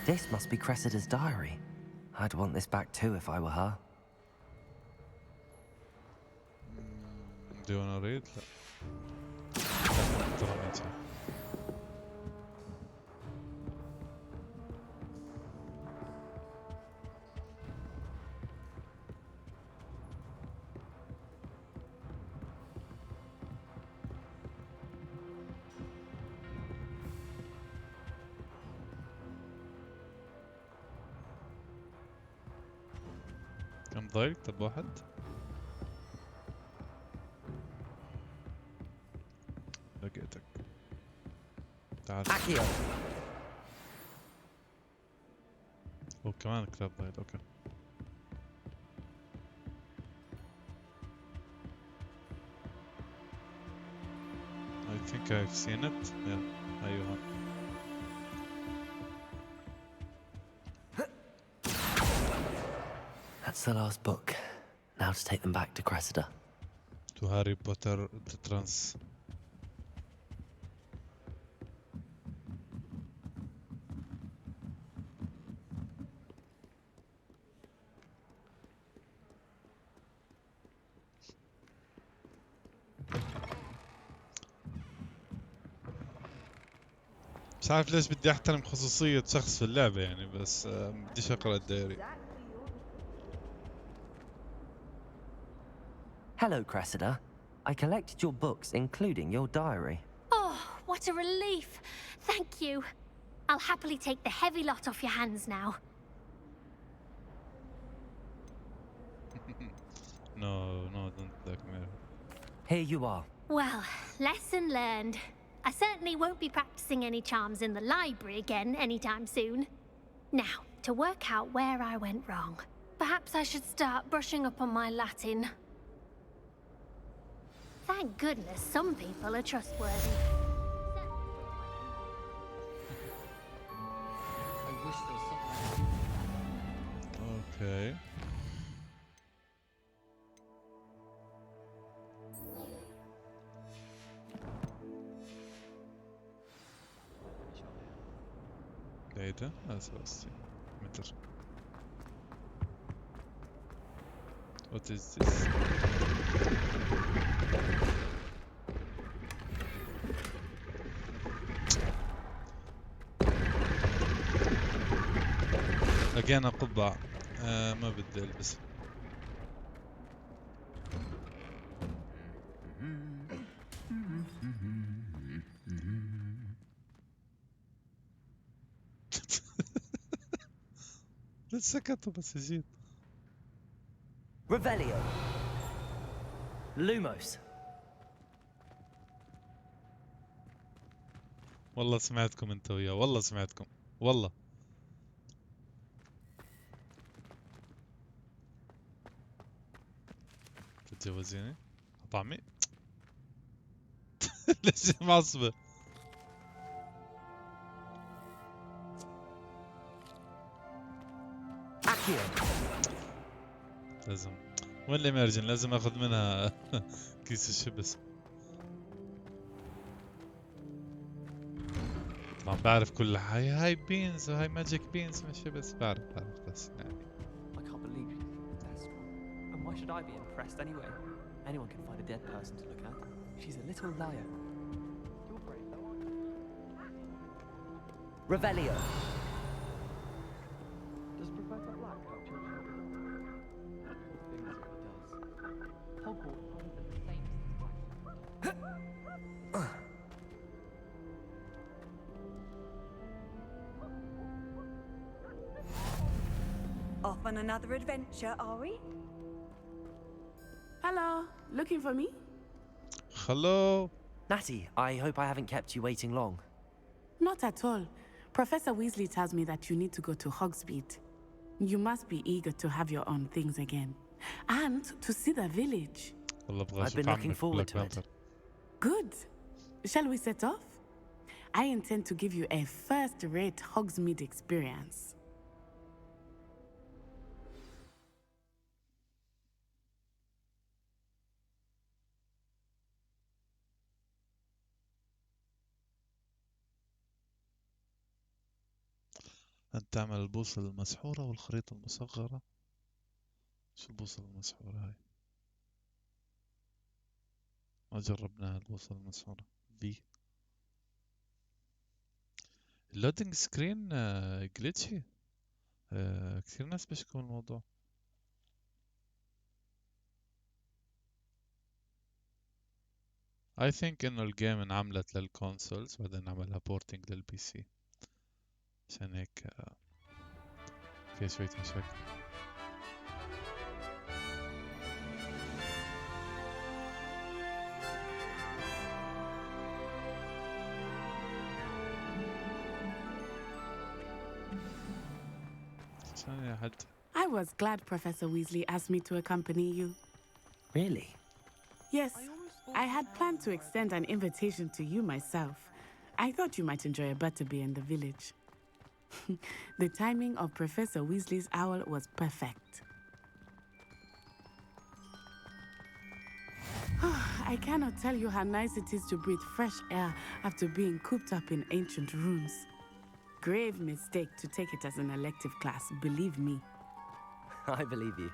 This must be Cressida's diary. I'd want this back too if I were her. Do you wanna read? كم ضايق؟ طب واحد. لقيتك. تعال. وكمان كتاب ضايل. اوكي. I think I've seen it. Yeah. أيوة. That's the last book. Now to take them back to Cressida. To Harry Potter the Trans. مش عارف ليش بدي احترم خصوصية شخص في اللعبة يعني، بس بديش اقرأ الدايري. Hello, Cressida. I collected your books, including your diary. Oh, what a relief. Thank you. I'll happily take the heavy lot off your hands now. No, don't look me. Here you are. Well, lesson learned. I certainly won't be practicing any charms in the library again anytime soon. Now, to work out where I went wrong. Perhaps I should start brushing up on my Latin. Thank goodness some people are trustworthy. I wish there was something. Okay. Data أساسي متر. What is this? لقينا قبعة. ما بدي ألبسها. سكتوا بس يزيد. Revelio. Lumos. والله سمعتكم انت وياه، والله سمعتكم، والله. تتجوزيني؟ طعمي؟ ليش معصبة؟ لازم وين الاميرجن؟ لازم اخذ منها كيس الشبس. طبعا بعرف كل هاي بينز وهاي ماجيك بينز مش بس بعرف بس يعني. I can't believe you that strong. And why should I be impressed anyway? Anyone can find a dead person to look at. She's a little liar. You're brave though, aren't you? Revelio. Does Professor Black have children? Things he does. Hogwarts isn't the same Off on another adventure, are we? Hello, looking for me? Hello. Natty, I hope I haven't kept you waiting long. Not at all. Professor Weasley tells me that you need to go to Hogsmeade. You must be eager to have your own things again. And to see the village. I've been looking forward to it. Good. Shall we set off? I intend to give you a first-rate Hogsmeade experience. أن تعمل البوصلة المسحورة والخريطة المصغرة. شو البوصلة المسحورة هاي؟ ما جربناها البوصلة المسحورة. في اللودينج سكرين جليتشي. كثير ناس بيشكوا من الموضوع. I think إنه الجيم انعملت للكونسولز وبعدين عملها بورتينج للبي سي، عشان هيك فيها شوية مشاكل. I was glad Professor Weasley asked me to accompany you. Really? Yes, I had planned to extend an invitation to you myself. I thought you might enjoy a butterbeer in the village. The timing of Professor Weasley's owl was perfect. I cannot tell you how nice it is to breathe fresh air after being cooped up in ancient rooms. Grave mistake to take it as an elective class, believe me. I believe you.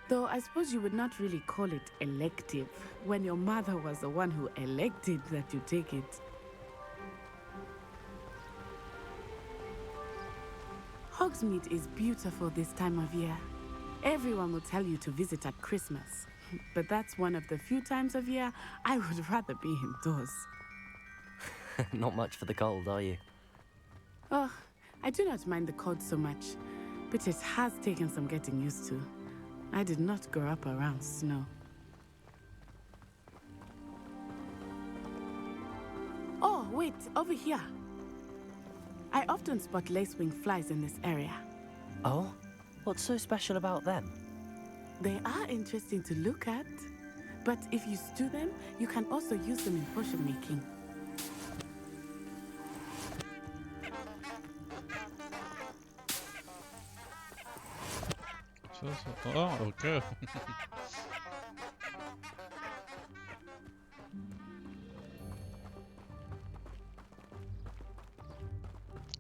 Though I suppose you would not really call it elective when your mother was the one who elected that you take it. Hogsmeade is beautiful this time of year. Everyone will tell you to visit at Christmas, but that's one of the few times of year I would rather be indoors. Not much for the cold, are you? Oh, I do not mind the cold so much, but it has taken some getting used to. I did not grow up around snow. Oh, wait, over here. I often spot lacewing flies in this area. Oh? What's so special about them? They are interesting to look at, but if you stew them, you can also use them in potion making. Oh, okay.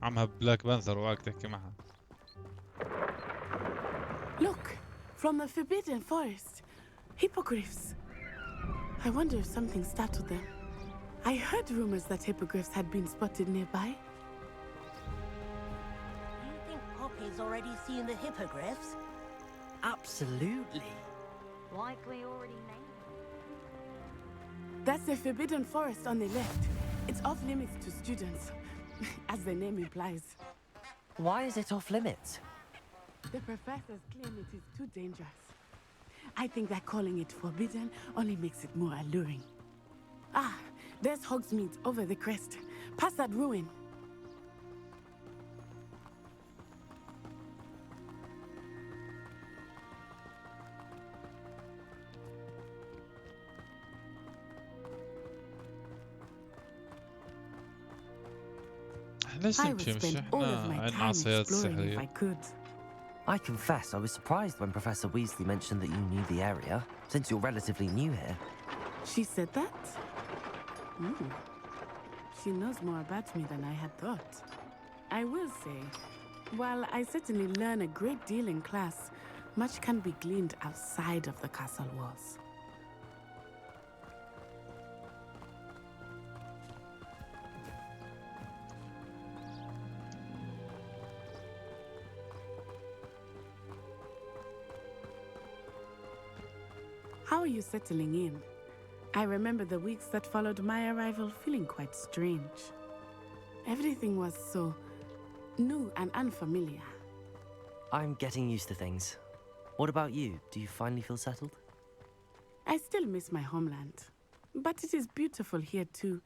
عمها بلاك بانثر وقاعد تحكي معها. Look, from the Forbidden Forest, hippogriffs. I wonder if something startled them. I heard rumors that hippogriffs had been spotted nearby. Do you think Poppy's already seen the hippogriffs? Absolutely. Like we already named. That's the Forbidden Forest on the left. It's off limits to students, as the name implies. Why is it off limits? The professors claim it is too dangerous. I think that calling it forbidden only makes it more alluring. Ah, there's Hogsmeade over the crest. Past that ruin. ليش نمشي مش احنا عندنا عصايات سحرية؟ I confess I was surprised when Professor Weasley mentioned that you knew the area, since you're relatively new here. She said that? She knows more about me than I had thought. I will say, while I certainly learn a great deal in class, much can be gleaned outside of the castle walls. How are you settling in? I remember the weeks that followed my arrival feeling quite strange. Everything was so new and unfamiliar. I'm getting used to things. What about you? Do you finally feel settled? I still miss my homeland, but it is beautiful here too.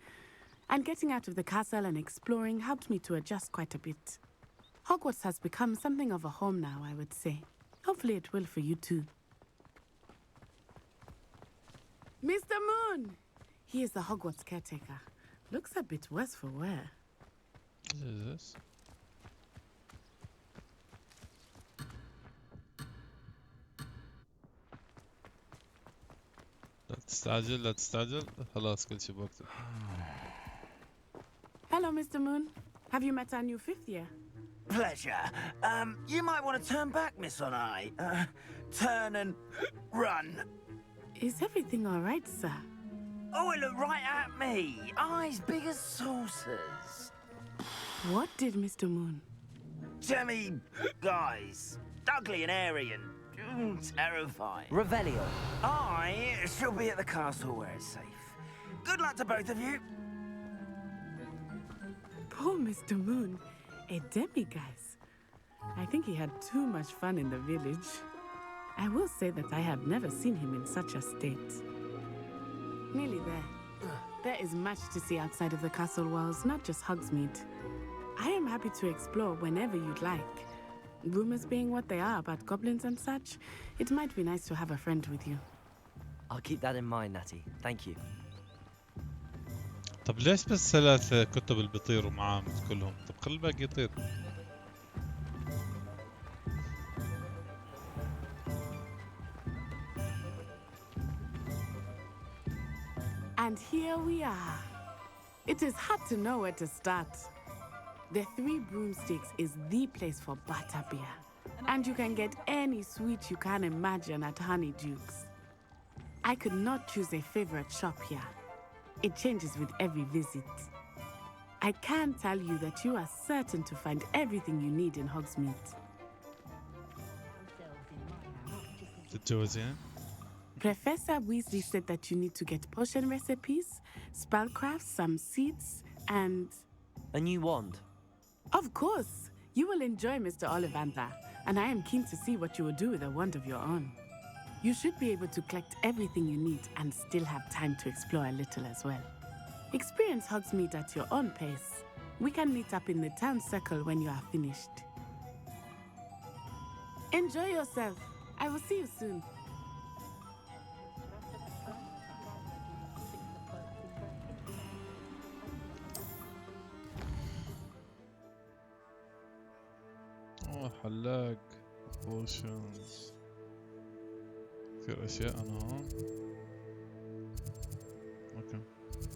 And getting out of the castle and exploring helped me to adjust quite a bit. Hogwarts has become something of a home now, I would say. Hopefully it will for you too. Mr. Moon! He is the Hogwarts caretaker. Looks a bit worse for wear. What is this? لا تستعجل خلاص كل شيء بوقته. Hello, Mr. Moon. Have you met our new fifth year? Pleasure. You might want to turn back, Miss Onai. Turn and run. Is everything all right, sir? Oh, it looked right at me. Eyes big as saucers. What did Mr. Moon? Jemmy guys. Ugly and airy and terrifying. Revelio. I shall be at the castle where it's safe. Good luck to both of you. Poor Mr. Moon. A demiguise. I think he had too much fun in the village. I will say that I have never seen him in such a state. Nearly there. There is much to see outside of the castle walls, not just Hogsmeade. I am happy to explore whenever you'd like. Rumors being what they are about goblins and such, it might be nice to have a friend with you. I'll keep that in mind, Natty. Thank you. طب ليش بس 3 كتب اللي بيطيروا معاه مش كلهم؟ طب خلي الباقي يطير. And here we are. It is hard to know where to start. The Three Broomsticks is the place for butterbeer. And you can get any sweet you can imagine at Honeyduke's. I could not choose a favorite shop here. It changes with every visit. I can tell you that you are certain to find everything you need in Hogsmeade. تتجوزين؟ Professor Weasley said that you need to get potion recipes, spellcrafts, some seeds, and... A new wand? Of course! You will enjoy Mr. Ollivander, and I am keen to see what you will do with a wand of your own. You should be able to collect everything you need and still have time to explore a little as well. Experience Hogsmeade at your own pace. We can meet up in the town circle when you are finished. Enjoy yourself. I will see you soon. حلاق بوشنز كثير اشياء انا هون.